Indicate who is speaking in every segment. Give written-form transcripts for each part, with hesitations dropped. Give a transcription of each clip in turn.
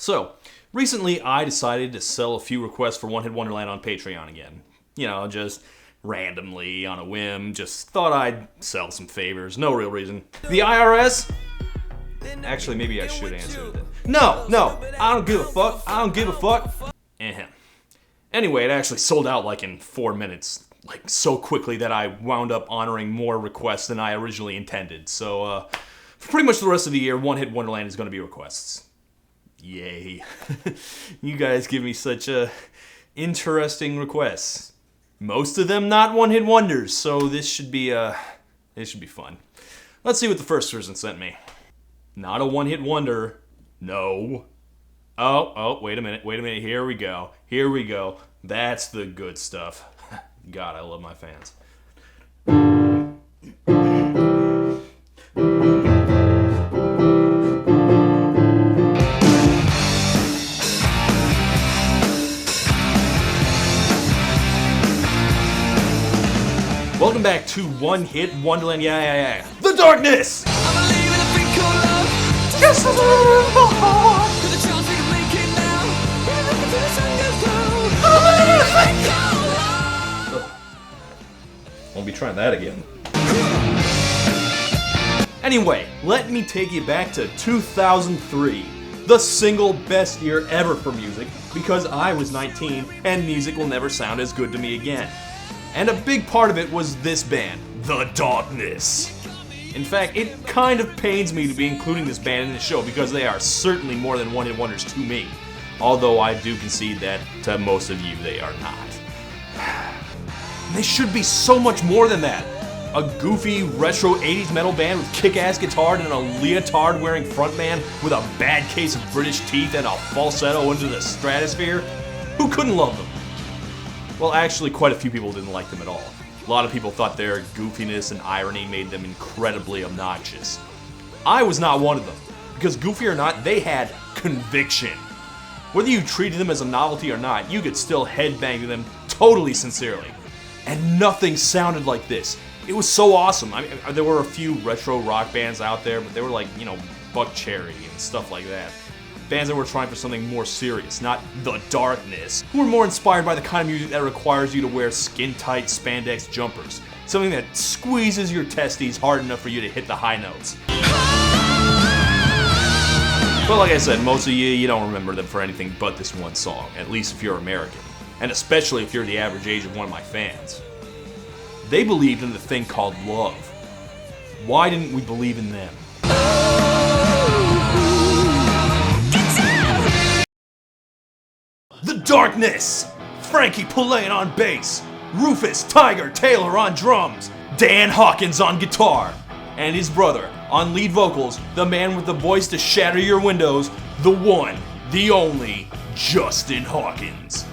Speaker 1: So, recently I decided to sell a few requests for One Hit Wonderland on Patreon again. You know, just randomly, on a whim, just thought I'd sell some favors, no real reason. The IRS? Actually, maybe I should answer it. No, I don't give a fuck, Anyway, it actually sold out like in 4 minutes. Like, so quickly that I wound up honoring more requests than I originally intended. So, for pretty much the rest of the year, One Hit Wonderland is going to be requests. Yay. You guys give me such interesting requests. Most of them not one-hit wonders, so this should be fun. Let's see what the first person sent me. Not a one-hit wonder. No. Oh, wait a minute. Here we go. That's the good stuff. God, I love my fans. Welcome back to One Hit Wonderland, yeah. The Darkness! Just a little heart. Won't be trying that again. Anyway, let me take you back to 2003, the single best year ever for music, because I was 19 and music will never sound as good to me again. And a big part of it was this band, The Darkness. In fact, it kind of pains me to be including this band in the show because they are certainly more than one-hit wonders to me. Although I do concede that to most of you they are not. They should be so much more than that. A goofy, retro 80s metal band with kick-ass guitar and a leotard-wearing frontman with a bad case of British teeth and a falsetto into the stratosphere? Who couldn't love them? Well, actually, quite a few people didn't like them at all. A lot of people thought their goofiness and irony made them incredibly obnoxious. I was not one of them, because goofy or not, they had conviction. Whether you treated them as a novelty or not, you could still headbang to them totally sincerely. And nothing sounded like this. It was so awesome. I mean, there were a few retro rock bands out there, but they were like, Buck Cherry and stuff like that. Bands that were trying for something more serious, not The Darkness, who were more inspired by the kind of music that requires you to wear skin-tight spandex jumpers. Something that squeezes your testes hard enough for you to hit the high notes. But like I said, most of you don't remember them for anything but this one song, at least if you're American. And especially if you're the average age of one of my fans. They believed in the thing called love. Why didn't we believe in them? The Darkness! Frankie Pulane on bass, Rufus Tiger Taylor on drums, Dan Hawkins on guitar, and his brother on lead vocals, the man with the voice to shatter your windows, the one, the only, Justin Hawkins.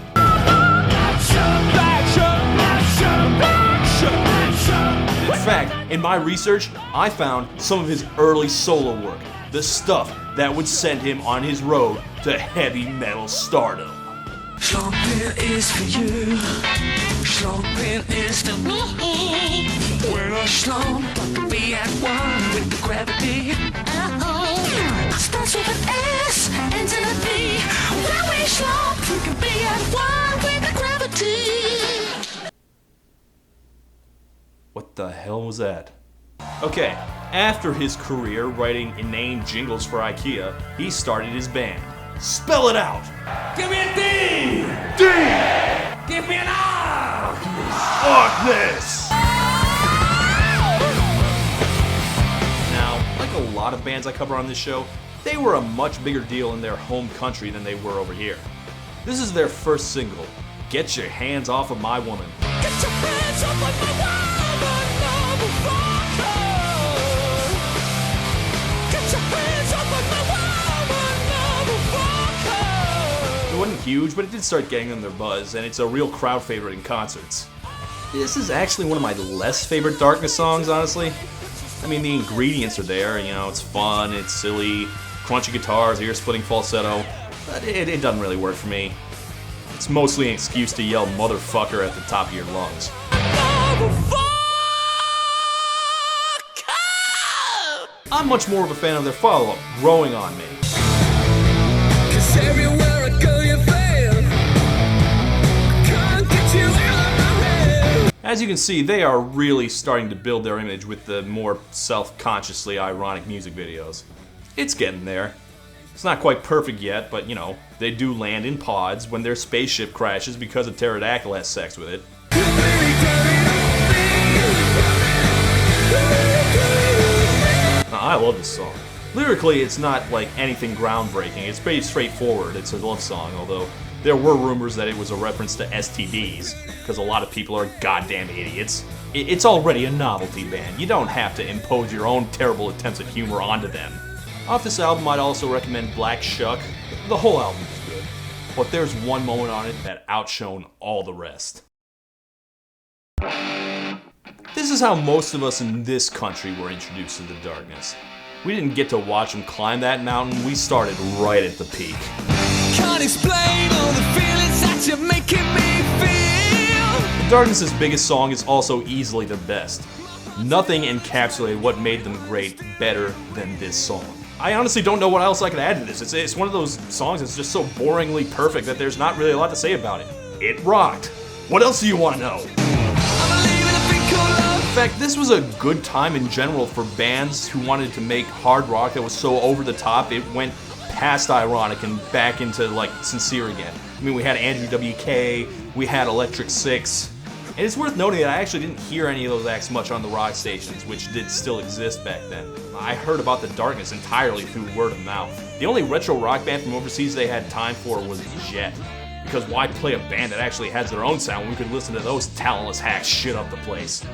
Speaker 1: In fact, in my research, I found some of his early solo work, the stuff that would send him on his road to heavy metal stardom.
Speaker 2: Slumping is for you, slumping is to me. When I slump, I can be at one with the gravity. Starts with an S, ends in a D. When we slump, we can be at one with the gravity.
Speaker 1: What the hell was that? Okay, after his career writing inane jingles for IKEA, he started his band. Spell it out!
Speaker 2: Give me a D!
Speaker 1: D!
Speaker 2: Give me an R!
Speaker 1: Darkness! Now, like a lot of bands I cover on this show, they were a much bigger deal in their home country than they were over here. This is their first single, Get Your Hands Off of My Woman.
Speaker 2: Get your hands off of my woman, motherfucker! Get your hands off of my woman, motherfucker!
Speaker 1: It wasn't huge, but it did start getting them their buzz, and it's a real crowd favorite in concerts. This is actually one of my less favorite Darkness songs, honestly. I mean, the ingredients are there, it's fun, it's silly, crunchy guitars, ear-splitting falsetto, but it doesn't really work for me. It's mostly an excuse to yell motherfucker at the top of your lungs. I'm much more of a fan of their follow-up, Growing on Me.
Speaker 2: 'Cause Everywhere I go, you fail. Can't get you out of my head.
Speaker 1: As you can see, they are really starting to build their image with the more self-consciously ironic music videos. It's getting there. It's not quite perfect yet, but you know, they do land in pods when their spaceship crashes because a pterodactyl has sex with it. Now, I love this song. Lyrically, it's not like anything groundbreaking. It's pretty straightforward. It's a love song, although there were rumors that it was a reference to STDs, because a lot of people are goddamn idiots. It's already a novelty band. You don't have to impose your own terrible attempts at humor onto them. Off this album, I'd also recommend Black Shuck. The whole album is good, but there's one moment on it that outshone all the rest. This is how most of us in this country were introduced to the Darkness. We didn't get to watch them climb that mountain, we started right at the peak.
Speaker 2: Can't explain all the feelings that you're making me feel.
Speaker 1: The Darkness' biggest song is also easily their best. Nothing encapsulated what made them great better than this song. I honestly don't know what else I could add to this. It's one of those songs that's just so boringly perfect that there's not really a lot to say about it. It rocked. What else do you want to know? In fact, this was a good time in general for bands who wanted to make hard rock that was so over the top it went past ironic and back into like sincere again. I mean, we had Andrew WK, we had Electric Six, and it's worth noting that I actually didn't hear any of those acts much on the rock stations, which did still exist back then. I heard about the Darkness entirely through word of mouth. The only retro rock band from overseas they had time for was Jet, because why play a band that actually has their own sound when we could listen to those talentless hacks shit up the place?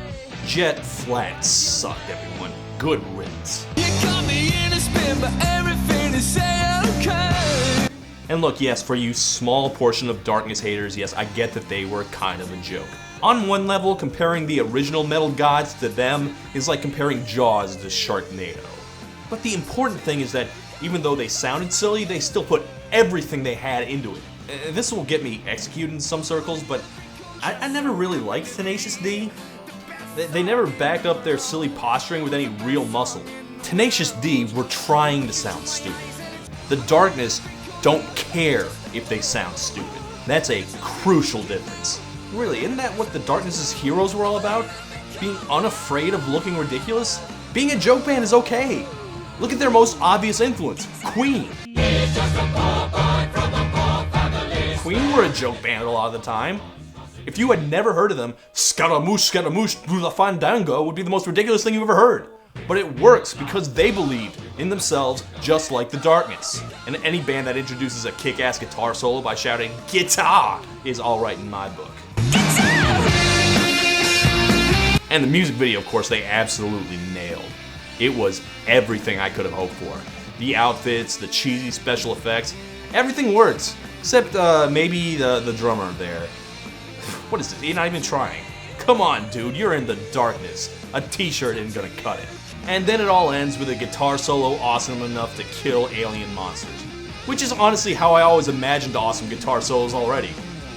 Speaker 1: Jet flat sucked, everyone. Good riddance.
Speaker 2: You got me in a spin, but everything is okay.
Speaker 1: And look, yes, for you small portion of Darkness haters, yes, I get that they were kind of a joke. On one level, comparing the original metal gods to them is like comparing Jaws to Sharknado. But the important thing is that even though they sounded silly, they still put everything they had into it. This will get me executed in some circles, but I never really liked Tenacious D. They never backed up their silly posturing with any real muscle. Tenacious D were trying to sound stupid. The Darkness don't care if they sound stupid. That's a crucial difference. Really, isn't that what the Darkness' heroes were all about? Being unafraid of looking ridiculous? Being a joke band is okay. Look at their most obvious influence, Queen. Queen were a joke band a lot of the time. If you had never heard of them, Scaramouche, do the fandango would be the most ridiculous thing you've ever heard. But it works because they believed in themselves just like the Darkness. And any band that introduces a kick-ass guitar solo by shouting, "Guitar!" is alright in my book. And the music video, of course, they absolutely nailed. It was everything I could have hoped for. The outfits, the cheesy special effects, everything works. Except maybe the drummer there. What is this? He's not even trying. Come on, dude, you're in the Darkness. A t-shirt isn't gonna cut it. And then it all ends with a guitar solo awesome enough to kill alien monsters. Which is honestly how I always imagined awesome guitar solos already.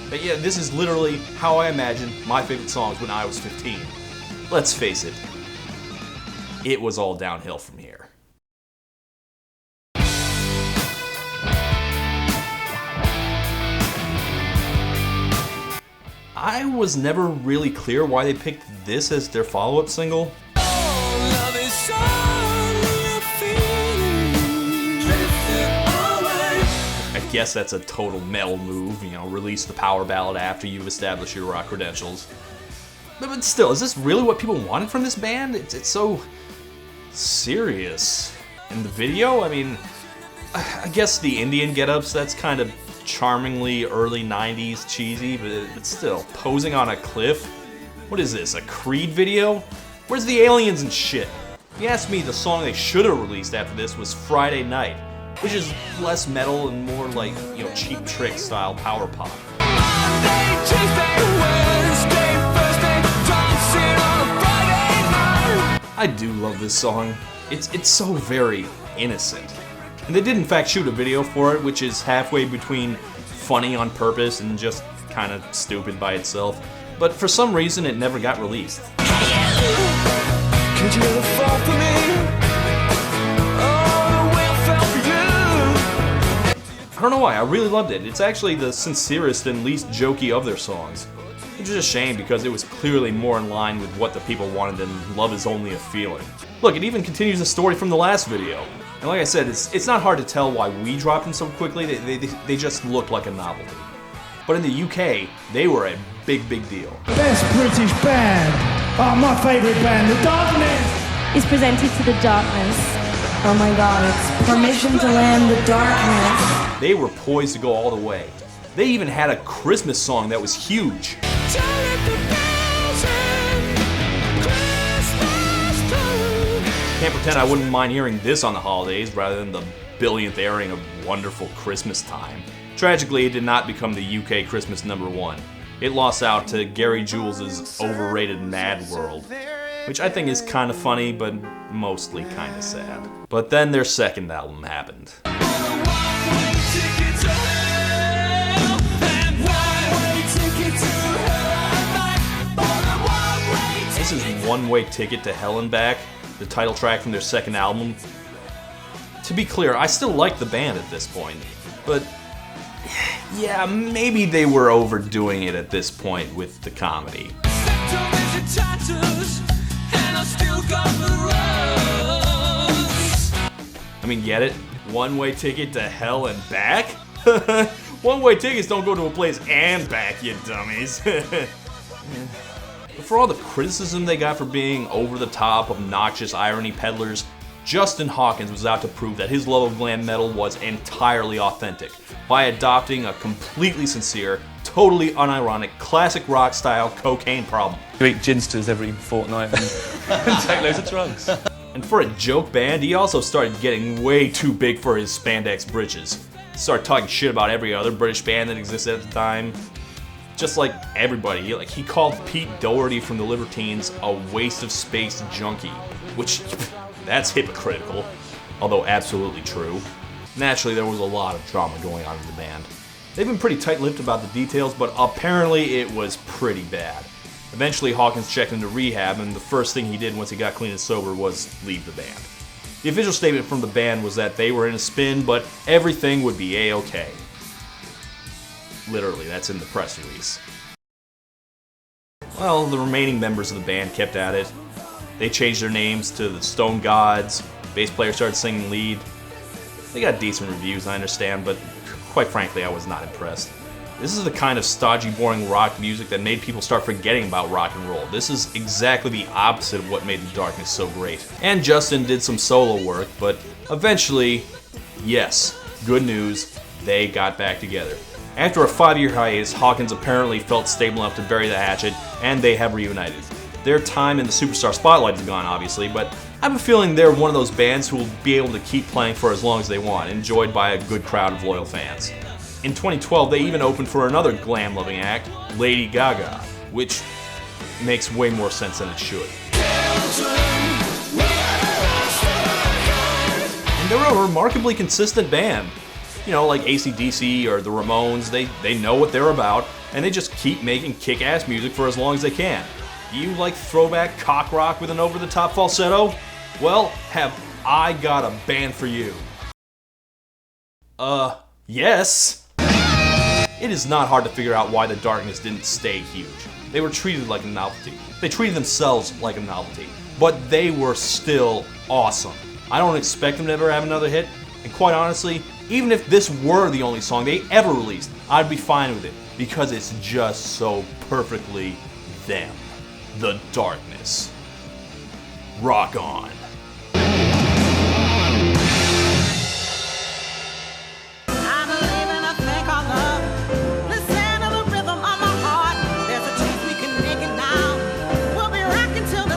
Speaker 1: But yeah, this is literally how I imagined my favorite songs when I was 15. Let's face it, it was all downhill from here. I was never really clear why they picked this as their follow-up single. I guess that's a total metal move, you know, release the power ballad after you've established your rock credentials. But still, is this really what people wanted from this band? It's so serious. In the video, I mean, I guess the Indian get-ups, that's kind of charmingly early 90s cheesy, but still, posing on a cliff? What is this, a Creed video? Where's the aliens and shit? If you ask me, the song they should have released after this was Friday Night, which is less metal and more like, you know, Cheap Trick style power pop.
Speaker 2: Monday, Tuesday, Wednesday, Thursday, dancing on a Friday night.
Speaker 1: I do love this song. It's so very innocent. And they did in fact shoot a video for it, which is halfway between funny on purpose and just kind of stupid by itself. But for some reason, it never got released.
Speaker 2: Could you ever fall for me? Oh, the way I fell for you.
Speaker 1: don't know why, I really loved it. It's actually the sincerest and least jokey of their songs. Which is a shame because it was clearly more in line with what the people wanted than Love Is Only a Feeling. Look, it even continues the story from the last video. And like I said, it's not hard to tell why we dropped them so quickly, they just looked like a novelty. But in the UK, they were a big deal.
Speaker 3: Best British band! Oh, my favourite band, The Darkness!
Speaker 4: Is presented to The Darkness. Oh my god, it's Permission to Land The Darkness.
Speaker 1: They were poised to go all the way. They even had a Christmas song that was huge. Can't pretend I wouldn't mind hearing this on the holidays rather than the billionth airing of Wonderful Christmas Time. Tragically, it did not become the UK Christmas #1. It lost out to Gary Jules' overrated Mad World, which I think is kind of funny, but mostly kind of sad. But then their second album happened. This is One Way Ticket to Hell and Back, the title track from their second album. To be clear, I still like the band at this point, but yeah, maybe they were overdoing it at this point with the comedy. I mean, get it? One way ticket to hell and back? One-way tickets don't go to a place and back, you dummies. But for all the criticism they got for being over-the-top, obnoxious irony peddlers, Justin Hawkins was out to prove that his love of glam metal was entirely authentic by adopting a completely sincere, totally unironic, classic rock style cocaine problem.
Speaker 5: You eat ginsters every fortnight and take loads of drugs.
Speaker 1: And for a joke band, he also started getting way too big for his spandex britches. He started talking shit about every other British band that existed at the time. Just like everybody, he called Pete Doherty from the Libertines a waste of space junkie, which, that's hypocritical, although absolutely true. Naturally, there was a lot of drama going on in the band. They've been pretty tight-lipped about the details, but apparently it was pretty bad. Eventually, Hawkins checked into rehab, and the first thing he did once he got clean and sober was leave the band. The official statement from the band was that they were in a spin, but everything would be A-okay. Literally, that's in the press release. Well, the remaining members of the band kept at it. They changed their names to the Stone Gods. Bass player started singing lead. They got decent reviews, I understand, but quite frankly, I was not impressed. This is the kind of stodgy, boring rock music that made people start forgetting about rock and roll. This is exactly the opposite of what made The Darkness so great. And Justin did some solo work, but eventually, yes, good news, they got back together. After a 5-year hiatus, Hawkins apparently felt stable enough to bury the hatchet, and they have reunited. Their time in the superstar spotlight is gone, obviously, but I have a feeling they're one of those bands who will be able to keep playing for as long as they want, enjoyed by a good crowd of loyal fans. In 2012, they even opened for another glam-loving act, Lady Gaga, which makes way more sense than it should. And they're a remarkably consistent band. You know, like AC/DC or the Ramones, they know what they're about, and they just keep making kick-ass music for as long as they can. You like throwback cock rock with an over-the-top falsetto? Well, have I got a band for you. Yes. It is not hard to figure out why The Darkness didn't stay huge. They were treated like a novelty. They treated themselves like a novelty. But they were still awesome. I don't expect them to ever have another hit, and quite honestly, even if this were the only song they ever released, I'd be fine with it, because it's just so perfectly them. The Darkness. Rock on.